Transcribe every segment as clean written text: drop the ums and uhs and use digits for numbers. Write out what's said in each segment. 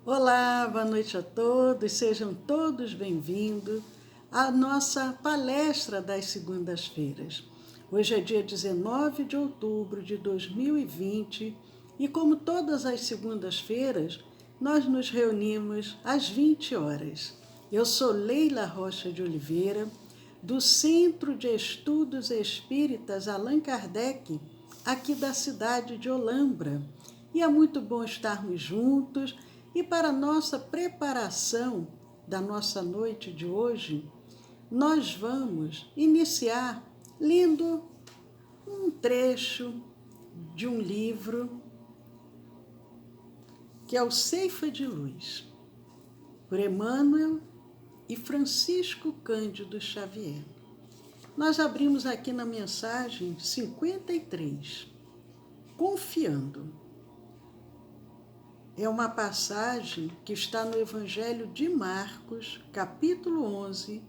Olá, boa noite a todos, sejam todos bem-vindos à nossa palestra das segundas-feiras. Hoje é dia 19 de outubro de 2020 e, como todas as segundas-feiras, nós nos reunimos às 20 horas. Eu sou Leila Rocha de Oliveira, do Centro de Estudos Espíritas Allan Kardec, aqui da cidade de Olambra. E é muito bom estarmos juntos. E para nossa preparação da nossa noite de hoje, nós vamos iniciar lendo um trecho de um livro que é o Ceifa de Luz, por Emmanuel e Francisco Cândido Xavier. Nós abrimos aqui na mensagem 53, Confiando. É uma passagem que está no Evangelho de Marcos, capítulo 11,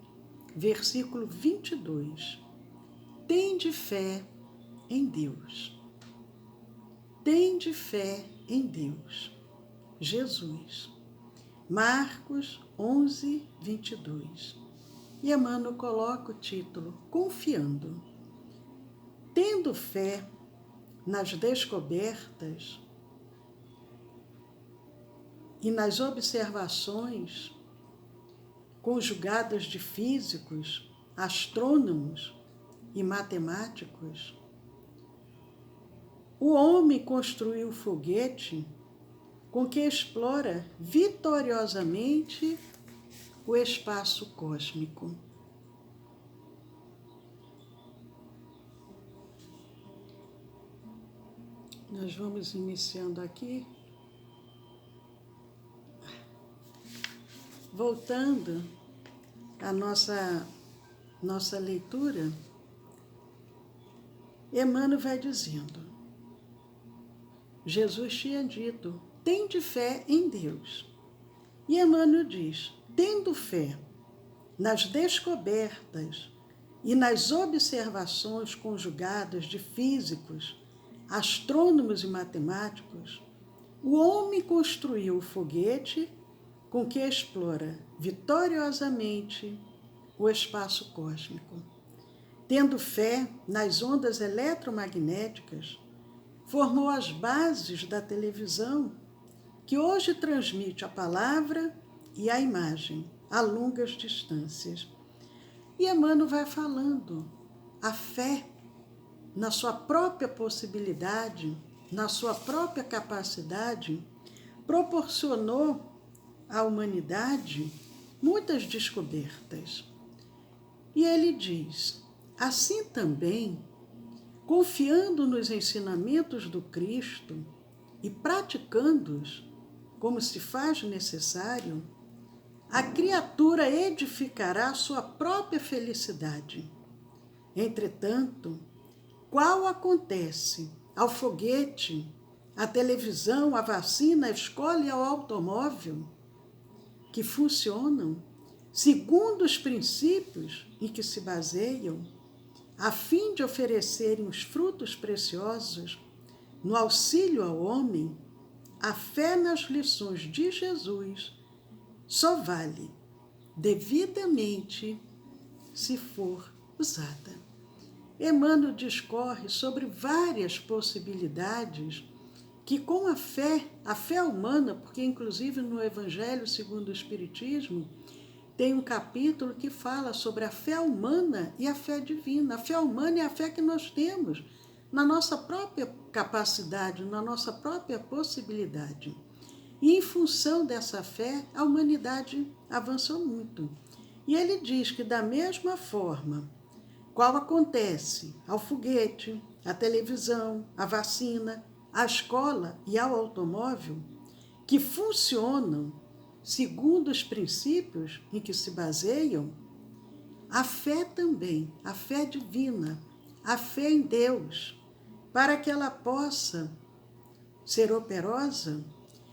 versículo 22. Tende fé em Deus. Tende fé em Deus. Jesus. Marcos 11, 22. E Emmanuel coloca o título Confiando. Tendo fé nas descobertas e nas observações conjugadas de físicos, astrônomos e matemáticos, o homem construiu o foguete com que explora vitoriosamente o espaço cósmico. Nós vamos iniciando aqui. Voltando à nossa leitura, Emmanuel vai dizendo, Jesus tinha dito, tende fé em Deus. E Emmanuel diz, tendo fé nas descobertas e nas observações conjugadas de físicos, astrônomos e matemáticos, o homem construiu o foguete com que explora vitoriosamente o espaço cósmico. Tendo fé nas ondas eletromagnéticas, formou as bases da televisão, que hoje transmite a palavra e a imagem a longas distâncias. E Emmanuel vai falando, a fé na sua própria possibilidade, na sua própria capacidade, proporcionou à humanidade muitas descobertas. E ele diz, assim também, confiando nos ensinamentos do Cristo e praticando-os como se faz necessário, a criatura edificará sua própria felicidade. Entretanto, qual acontece ao foguete, à televisão, à vacina, à escola e ao automóvel, que funcionam segundo os princípios em que se baseiam, a fim de oferecerem os frutos preciosos no auxílio ao homem, a fé nas lições de Jesus só vale devidamente se for usada. Emmanuel discorre sobre várias possibilidades que com a fé humana, porque inclusive no Evangelho segundo o Espiritismo, tem um capítulo que fala sobre a fé humana e a fé divina. A fé humana é a fé que nós temos na nossa própria capacidade, na nossa própria possibilidade. E em função dessa fé, a humanidade avançou muito. E ele diz que da mesma forma, qual acontece ao foguete, à televisão, à vacina, à escola e ao automóvel, que funcionam segundo os princípios em que se baseiam, a fé também, a fé divina, a fé em Deus, para que ela possa ser operosa,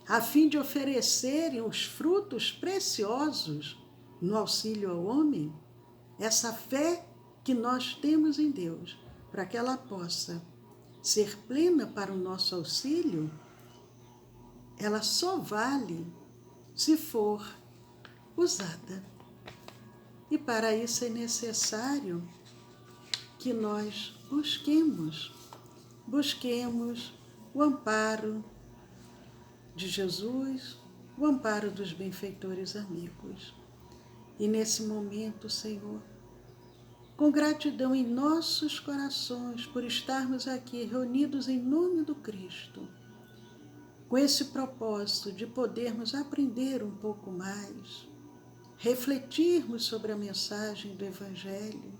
a fim de oferecerem os frutos preciosos no auxílio ao homem, essa fé que nós temos em Deus, para que ela possa ser plena para o nosso auxílio, ela só vale se for usada. E para isso é necessário que nós busquemos o amparo de Jesus, o amparo dos benfeitores amigos. E nesse momento, Senhor, com gratidão em nossos corações por estarmos aqui reunidos em nome do Cristo, com esse propósito de podermos aprender um pouco mais, refletirmos sobre a mensagem do Evangelho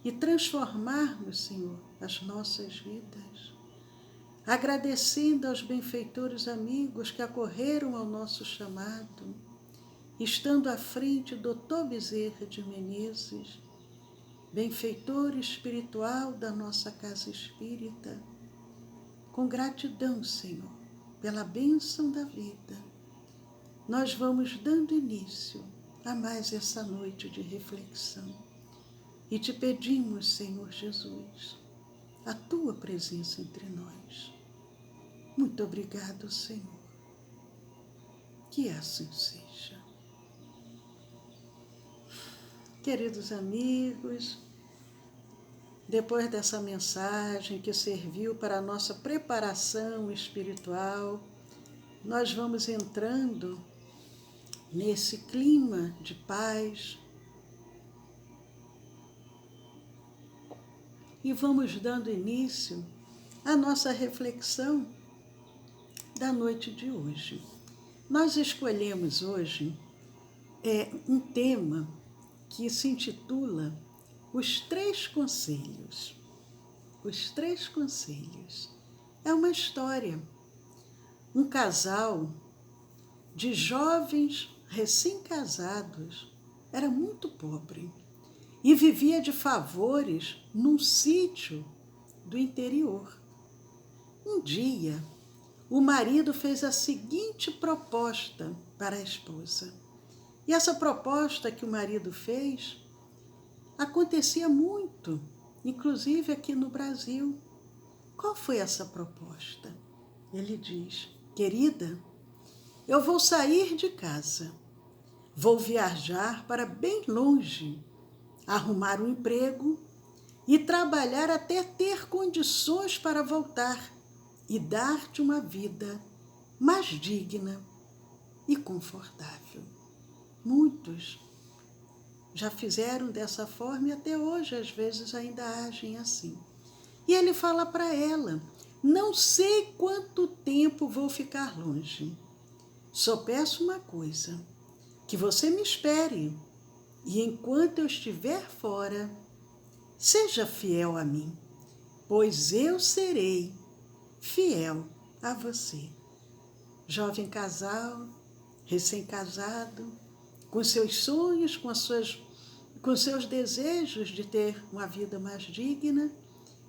e transformarmos, Senhor, as nossas vidas, agradecendo aos benfeitores amigos que acorreram ao nosso chamado, estando à frente Dr. Bezerra de Menezes, benfeitor espiritual da nossa casa espírita, com gratidão, Senhor, pela bênção da vida, nós vamos dando início a mais essa noite de reflexão. E te pedimos, Senhor Jesus, a tua presença entre nós. Muito obrigado, Senhor. Que assim seja. Queridos amigos, depois dessa mensagem que serviu para a nossa preparação espiritual, nós vamos entrando nesse clima de paz e vamos dando início à nossa reflexão da noite de hoje. Nós escolhemos hoje um tema que se intitula Os Três Conselhos. Os Três Conselhos. É uma história. Um casal de jovens recém-casados era muito pobre e vivia de favores num sítio do interior. Um dia, o marido fez a seguinte proposta para a esposa. E essa proposta que o marido fez acontecia muito, inclusive aqui no Brasil. Qual foi essa proposta? Ele diz: querida, eu vou sair de casa, vou viajar para bem longe, arrumar um emprego e trabalhar até ter condições para voltar e dar-te uma vida mais digna e confortável. Muitos já fizeram dessa forma e até hoje às vezes ainda agem assim. E ele fala para ela: não sei quanto tempo vou ficar longe. Só peço uma coisa, que você me espere e enquanto eu estiver fora, seja fiel a mim, pois eu serei fiel a você. Jovem casal, recém-casado, com seus sonhos, com seus desejos de ter uma vida mais digna,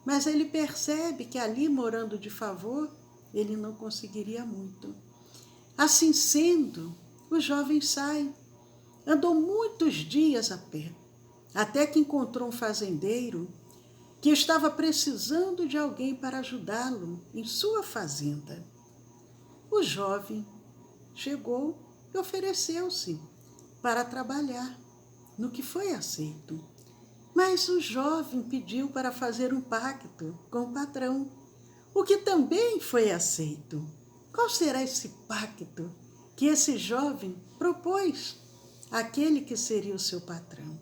mas ele percebe que ali, morando de favor, ele não conseguiria muito. Assim sendo, o jovem sai. Andou muitos dias a pé, até que encontrou um fazendeiro que estava precisando de alguém para ajudá-lo em sua fazenda. O jovem chegou e ofereceu-se para trabalhar, no que foi aceito. Mas o jovem pediu para fazer um pacto com o patrão, o que também foi aceito. Qual será esse pacto que esse jovem propôs àquele que seria o seu patrão?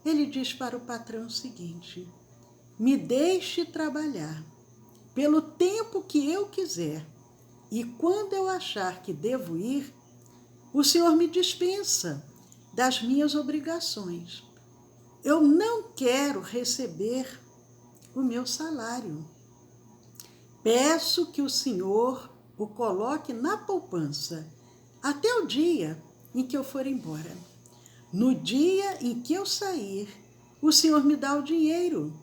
Ele diz para o patrão o seguinte: me deixe trabalhar pelo tempo que eu quiser, e quando eu achar que devo ir, o Senhor me dispensa das minhas obrigações. Eu não quero receber o meu salário. Peço que o Senhor o coloque na poupança até o dia em que eu for embora. No dia em que eu sair, o Senhor me dá o dinheiro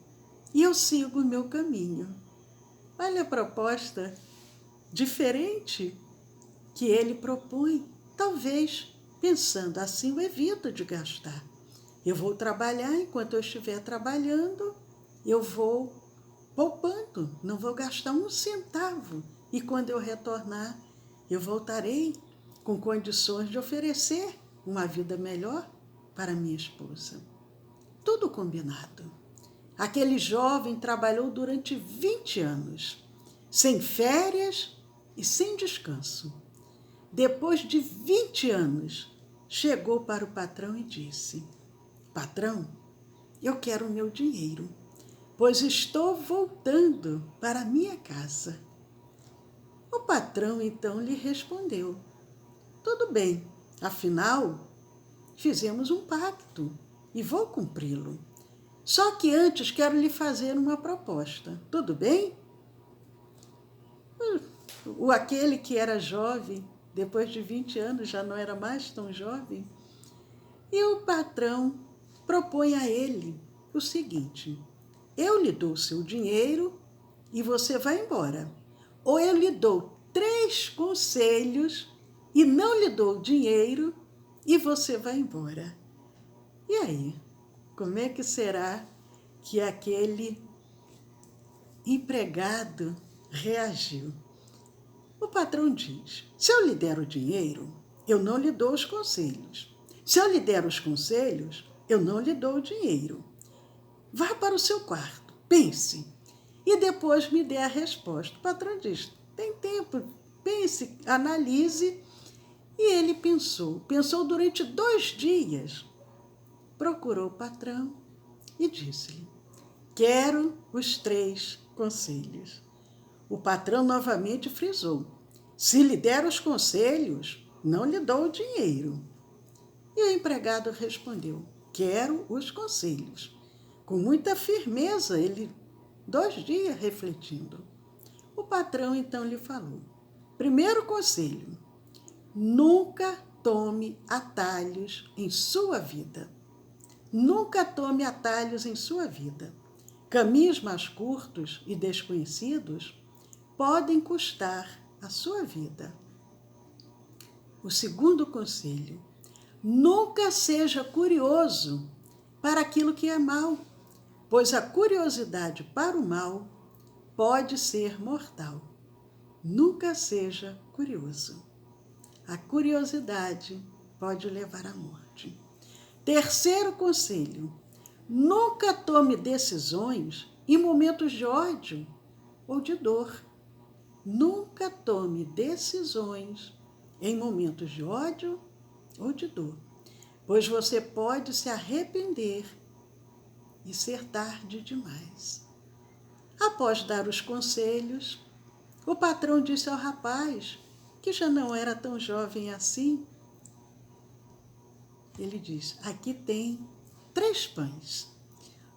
e eu sigo o meu caminho. Olha a proposta diferente que ele propõe. Talvez, pensando assim, eu evito de gastar. Eu vou trabalhar, enquanto eu estiver trabalhando, eu vou poupando, não vou gastar um centavo. E quando eu retornar, eu voltarei com condições de oferecer uma vida melhor para minha esposa. Tudo combinado. Aquele jovem trabalhou durante 20 anos, sem férias e sem descanso. Depois de 20 anos, chegou para o patrão e disse: patrão, eu quero o meu dinheiro, pois estou voltando para a minha casa. O patrão então lhe respondeu: tudo bem, afinal, fizemos um pacto e vou cumpri-lo. Só que antes quero lhe fazer uma proposta. Tudo bem? Aquele que era jovem, depois de 20 anos já não era mais tão jovem. E o patrão propõe a ele o seguinte: eu lhe dou o seu dinheiro e você vai embora. Ou eu lhe dou 3 conselhos e não lhe dou dinheiro e você vai embora. E aí, como é que será que aquele empregado reagiu? O patrão diz: se eu lhe der o dinheiro, eu não lhe dou os conselhos. Se eu lhe der os conselhos, eu não lhe dou o dinheiro. Vá para o seu quarto, pense, e depois me dê a resposta. O patrão diz: tem tempo, pense, analise. E ele pensou durante 2 dias. Procurou o patrão e disse-lhe: quero os 3 conselhos. O patrão novamente frisou: se lhe der os conselhos, não lhe dou o dinheiro. E o empregado respondeu: quero os conselhos. Com muita firmeza, ele 2 dias refletindo. O patrão então lhe falou: primeiro conselho, nunca tome atalhos em sua vida. Nunca tome atalhos em sua vida. Caminhos mais curtos e desconhecidos podem custar a sua vida. O segundo conselho: nunca seja curioso para aquilo que é mal, pois a curiosidade para o mal pode ser mortal. Nunca seja curioso. A curiosidade pode levar à morte. Terceiro conselho: nunca tome decisões em momentos de ódio ou de dor. Nunca tome decisões em momentos de ódio ou de dor, pois você pode se arrepender e ser tarde demais. Após dar os conselhos, o patrão disse ao rapaz, que já não era tão jovem assim, ele diz: aqui tem 3 pães,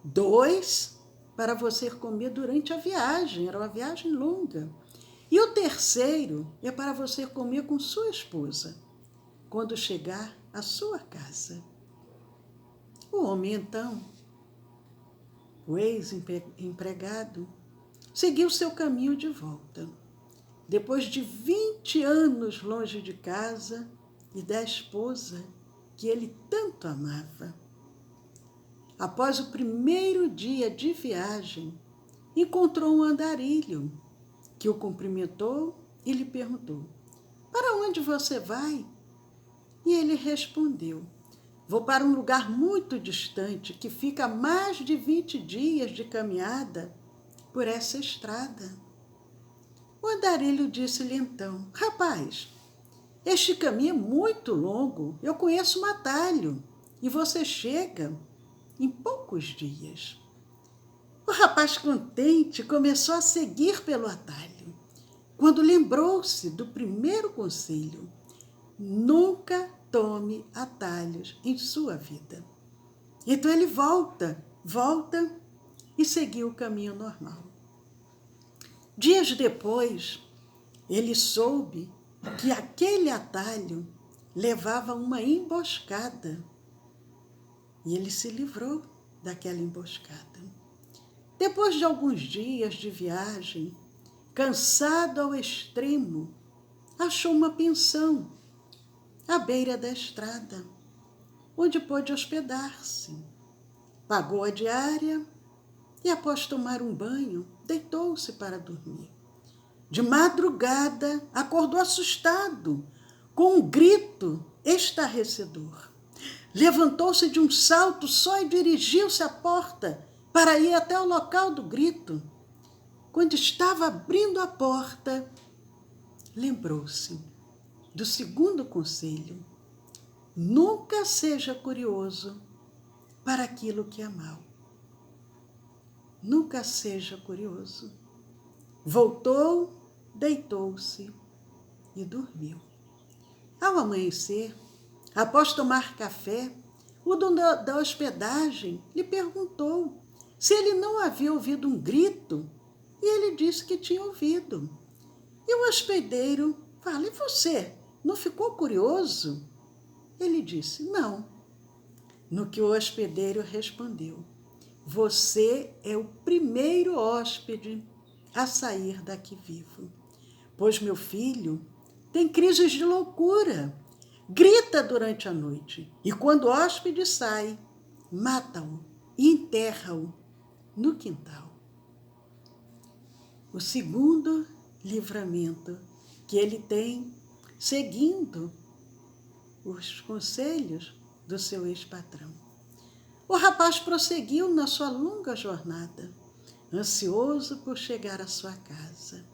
2 para você comer durante a viagem, era uma viagem longa, e o terceiro é para você comer com sua esposa, quando chegar à sua casa. O homem então, o ex-empregado, seguiu seu caminho de volta. Depois de 20 anos longe de casa e da esposa que ele tanto amava. Após o primeiro dia de viagem, encontrou um andarilho que o cumprimentou e lhe perguntou: para onde você vai? E ele respondeu: vou para um lugar muito distante que fica a mais de 20 dias de caminhada por essa estrada. O andarilho disse-lhe então: rapaz, este caminho é muito longo, eu conheço um atalho e você chega em poucos dias. O rapaz contente começou a seguir pelo atalho, quando lembrou-se do primeiro conselho: nunca tome atalhos em sua vida. Então ele volta e seguiu o caminho normal. Dias depois, ele soube que aquele atalho levava a uma emboscada. E ele se livrou daquela emboscada. Depois de alguns dias de viagem, cansado ao extremo, achou uma pensão à beira da estrada, onde pôde hospedar-se. Pagou a diária e, após tomar um banho, deitou-se para dormir. De madrugada, acordou assustado, com um grito estarrecedor. Levantou-se de um salto só e dirigiu-se à porta para ir até o local do grito. Quando estava abrindo a porta, lembrou-se do segundo conselho: nunca seja curioso para aquilo que é mal. Nunca seja curioso. Voltou, deitou-se e dormiu. Ao amanhecer, após tomar café, o dono da hospedagem lhe perguntou se ele não havia ouvido um grito, e ele disse que tinha ouvido. E o hospedeiro fala: e você, não ficou curioso? Ele disse: não. No que o hospedeiro respondeu: você é o primeiro hóspede a sair daqui vivo, pois meu filho tem crises de loucura, grita durante a noite, e quando o hóspede sai, mata-o e enterra-o no quintal. O segundo livramento que ele tem, seguindo os conselhos do seu ex-patrão. O rapaz prosseguiu na sua longa jornada, ansioso por chegar à sua casa.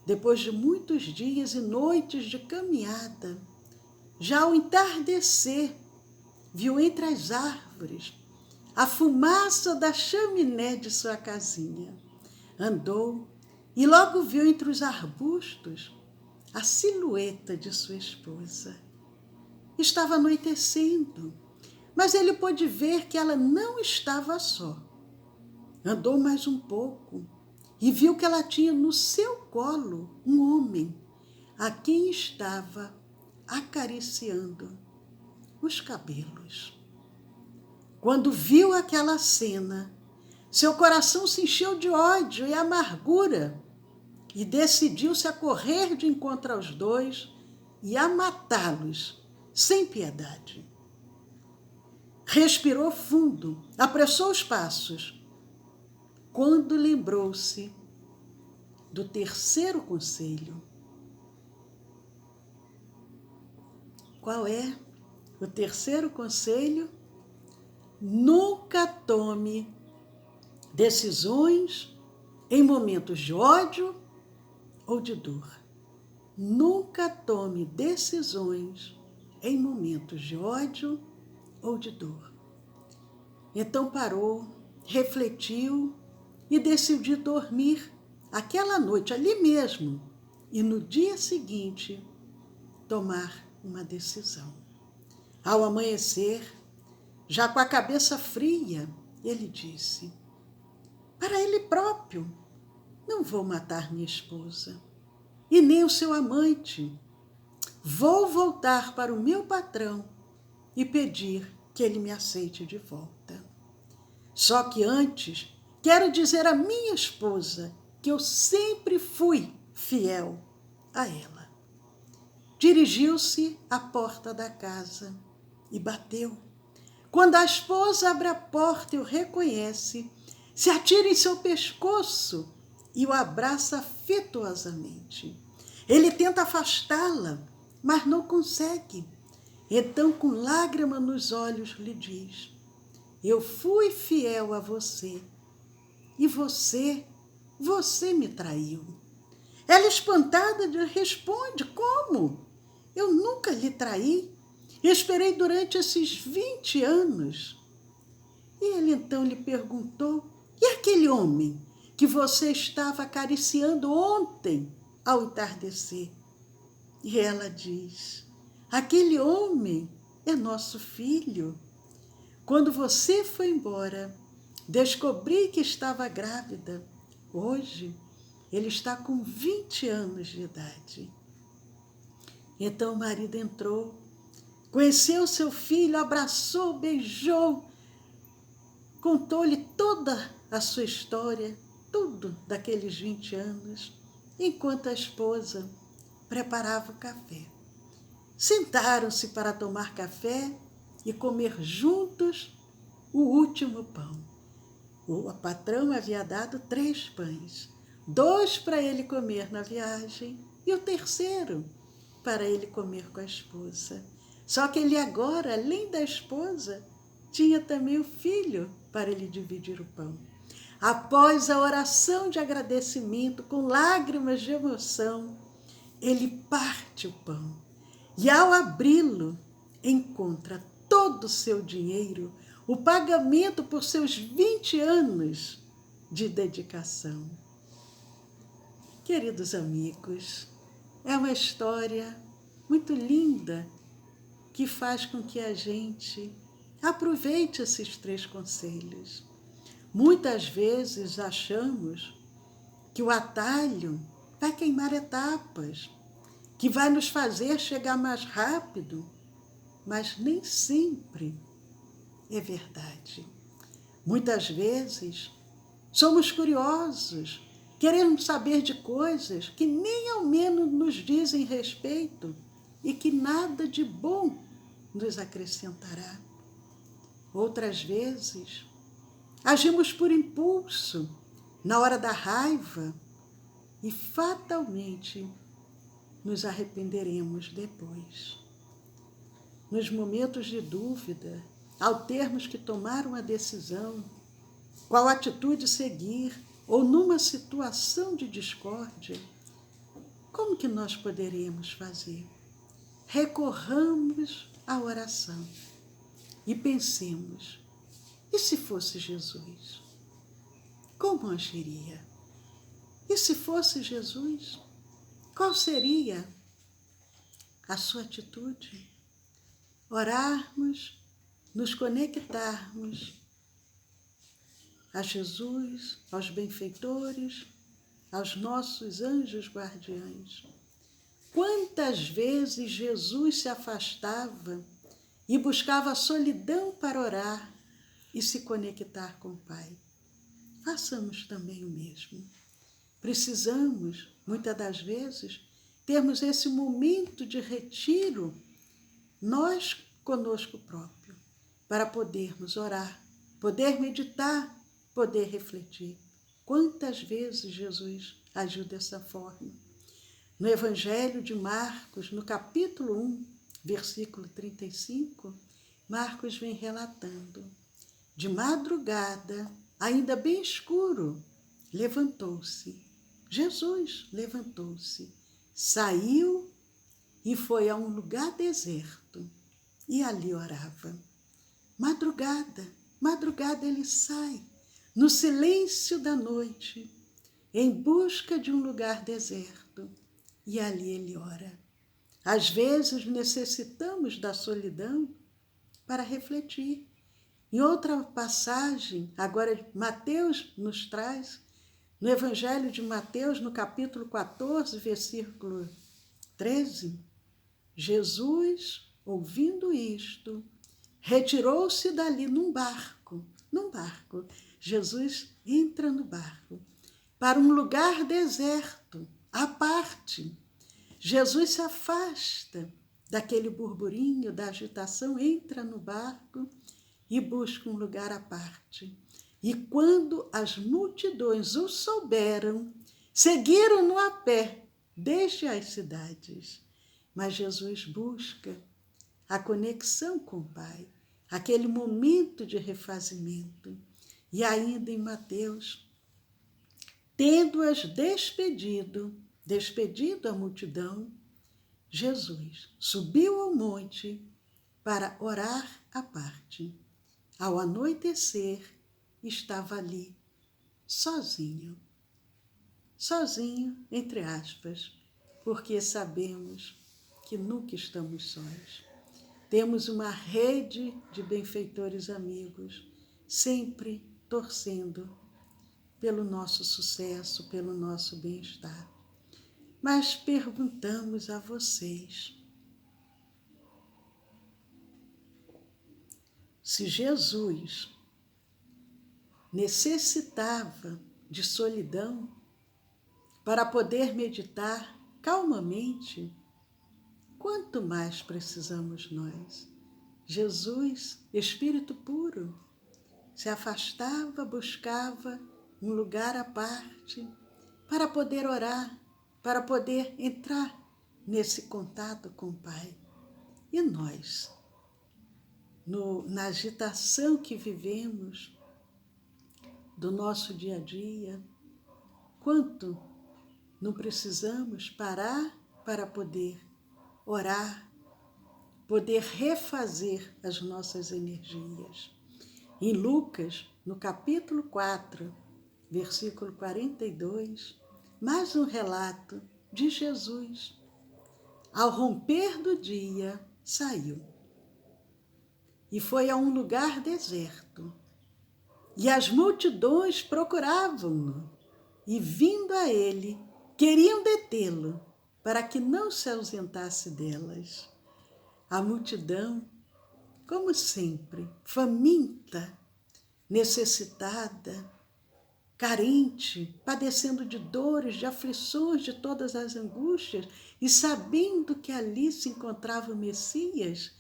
Depois de muitos dias e noites de caminhada, já ao entardecer, viu entre as árvores a fumaça da chaminé de sua casinha. Andou e logo viu entre os arbustos a silhueta de sua esposa. Estava anoitecendo, mas ele pôde ver que ela não estava só. Andou mais um pouco e viu que ela tinha no seu colo um homem a quem estava acariciando os cabelos. Quando viu aquela cena, seu coração se encheu de ódio e amargura e decidiu-se a correr de encontro aos dois e a matá-los sem piedade. Respirou fundo, apressou os passos, quando lembrou-se do terceiro conselho. Qual é o terceiro conselho? Nunca tome decisões em momentos de ódio ou de dor. Nunca tome decisões em momentos de ódio ou de dor. Então parou, refletiu e decidiu dormir aquela noite ali mesmo e no dia seguinte tomar uma decisão. Ao amanhecer, já com a cabeça fria, ele disse para ele próprio: não vou matar minha esposa e nem o seu amante. Vou voltar para o meu patrão e pedir que ele me aceite de volta. Só que antes, quero dizer à minha esposa que eu sempre fui fiel a ela. Dirigiu-se à porta da casa e bateu. Quando a esposa abre a porta e o reconhece, se atira em seu pescoço e o abraça afetuosamente. Ele tenta afastá-la, mas não consegue. Então, com lágrima nos olhos, lhe diz: eu fui fiel a você e você me traiu. Ela, espantada, lhe responde: como? Eu nunca lhe traí. Esperei durante esses 20 anos. E ele então lhe perguntou: e aquele homem que você estava acariciando ontem ao entardecer? E ela diz: aquele homem é nosso filho. Quando você foi embora, descobri que estava grávida. Hoje, ele está com 20 anos de idade. Então o marido entrou, conheceu seu filho, abraçou, beijou, contou-lhe toda a sua história, tudo daqueles 20 anos, enquanto a esposa preparava o café. Sentaram-se para tomar café e comer juntos o último pão. O patrão havia dado 3 pães, 2 para ele comer na viagem e o terceiro para ele comer com a esposa. Só que ele agora, além da esposa, tinha também o filho para ele dividir o pão. Após a oração de agradecimento, com lágrimas de emoção, ele parte o pão e, ao abri-lo, encontra todo o seu dinheiro, o pagamento por seus 20 anos de dedicação. Queridos amigos, é uma história muito linda que faz com que a gente aproveite esses 3 conselhos. Muitas vezes achamos que o atalho vai queimar etapas, que vai nos fazer chegar mais rápido, mas nem sempre é verdade. Muitas vezes somos curiosos, queremos saber de coisas que nem ao menos nos dizem respeito e que nada de bom nos acrescentará. Outras vezes, agimos por impulso, na hora da raiva, e fatalmente nos arrependeremos depois. Nos momentos de dúvida, ao termos que tomar uma decisão, qual atitude seguir, ou numa situação de discórdia, como que nós poderemos fazer? Recorramos à oração e pensemos, e se fosse Jesus? Como agiria? E se fosse Jesus, qual seria a sua atitude? Orarmos, nos conectarmos a Jesus, aos benfeitores, aos nossos anjos guardiães. Quantas vezes Jesus se afastava e buscava a solidão para orar e se conectar com o Pai. Façamos também o mesmo. Precisamos, muitas das vezes, termos esse momento de retiro, nós conosco próprio, para podermos orar, poder meditar, poder refletir. Quantas vezes Jesus agiu dessa forma? No Evangelho de Marcos, no capítulo 1, versículo 35, Marcos vem relatando. De madrugada, ainda bem escuro, levantou-se. Jesus levantou-se, saiu e foi a um lugar deserto e ali orava. Madrugada ele sai, no silêncio da noite, em busca de um lugar deserto, e ali ele ora. Às vezes necessitamos da solidão para refletir. Em outra passagem, agora Mateus nos traz, no Evangelho de Mateus, no capítulo 14, versículo 13, Jesus, ouvindo isto, retirou-se dali num barco. Jesus entra no barco para um lugar deserto, à parte. Jesus se afasta daquele burburinho, da agitação, entra no barco e busca um lugar à parte. E quando as multidões o souberam, seguiram-no a pé, desde as cidades. Mas Jesus busca a conexão com o Pai, aquele momento de refazimento. E ainda em Mateus, tendo-as despedido a multidão, Jesus subiu ao monte para orar à parte. Ao anoitecer, estava ali, sozinho, entre aspas, porque sabemos que nunca estamos sós. Temos uma rede de benfeitores amigos, sempre torcendo pelo nosso sucesso, pelo nosso bem-estar. Mas perguntamos a vocês, se Jesus necessitava de solidão para poder meditar calmamente, quanto mais precisamos nós? Jesus, Espírito puro, se afastava, buscava um lugar à parte para poder orar, para poder entrar nesse contato com o Pai. E nós, na agitação que vivemos do nosso dia a dia, quanto não precisamos parar para poder orar, poder refazer as nossas energias. Em Lucas, no capítulo 4, versículo 42, mais um relato de Jesus. Ao romper do dia, saiu e foi a um lugar deserto. E as multidões procuravam-no e, vindo a ele, queriam detê-lo para que não se ausentasse delas. A multidão, como sempre, faminta, necessitada, carente, padecendo de dores, de aflições, de todas as angústias, e sabendo que ali se encontrava o Messias,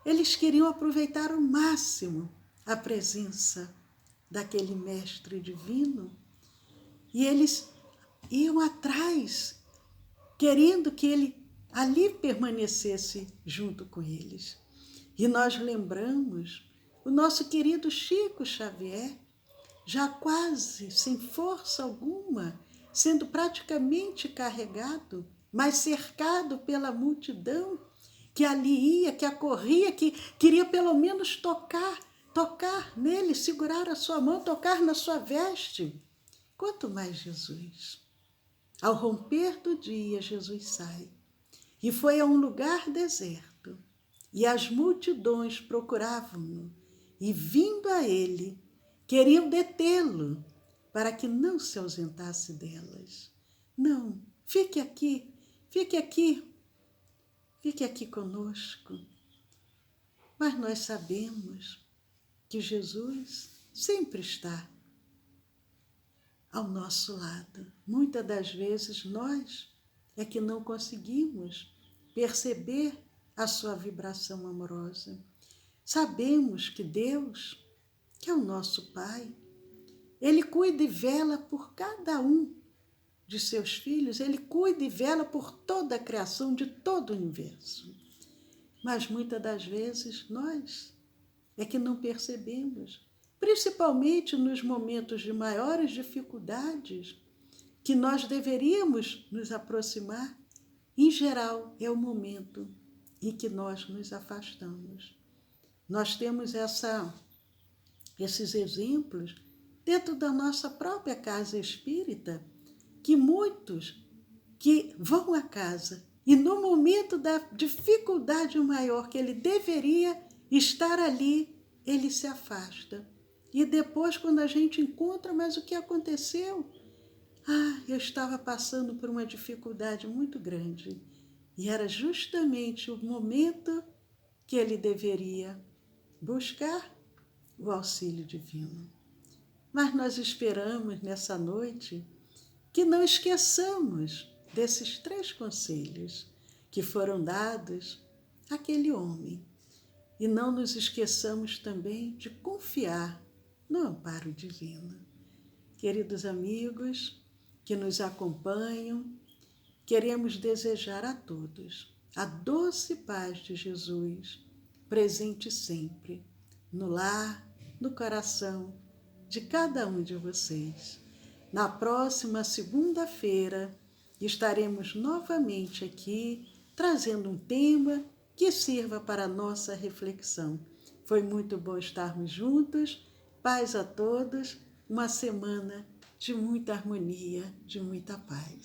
eles queriam aproveitar ao máximo a presença daquele mestre divino, e eles iam atrás, querendo que ele ali permanecesse junto com eles. E nós lembramos o nosso querido Chico Xavier, já quase sem força alguma, sendo praticamente carregado, mas cercado pela multidão que ali ia, que acorria, que queria pelo menos tocar nele, segurar a sua mão, tocar na sua veste. Quanto mais Jesus. Ao romper do dia, Jesus sai e foi a um lugar deserto, e as multidões procuravam-no e, vindo a ele, queriam detê-lo para que não se ausentasse delas. Não, fique aqui, fique aqui, fique aqui conosco. Mas nós sabemos que Jesus sempre está ao nosso lado. Muitas das vezes nós é que não conseguimos perceber a sua vibração amorosa. Sabemos que Deus, que é o nosso Pai, Ele cuida e vela por cada um de seus filhos, Ele cuida e vela por toda a criação de todo o universo. Mas muitas das vezes nós é que não percebemos, principalmente nos momentos de maiores dificuldades, que nós deveríamos nos aproximar. Em geral, é o momento em que nós nos afastamos. Nós temos esses exemplos dentro da nossa própria casa espírita, que muitos que vão à casa e no momento da dificuldade maior que ele deveria estar ali, ele se afasta. E depois, quando a gente encontra, mas o que aconteceu? Eu estava passando por uma dificuldade muito grande. E era justamente o momento que ele deveria buscar o auxílio divino. Mas nós esperamos nessa noite que não esqueçamos desses 3 conselhos que foram dados àquele homem. E não nos esqueçamos também de confiar no amparo divino. Queridos amigos que nos acompanham, queremos desejar a todos a doce paz de Jesus, presente sempre, no lar, no coração de cada um de vocês. Na próxima segunda-feira, estaremos novamente aqui, trazendo um tema que sirva para a nossa reflexão. Foi muito bom estarmos juntos. Paz a todos, uma semana de muita harmonia, de muita paz.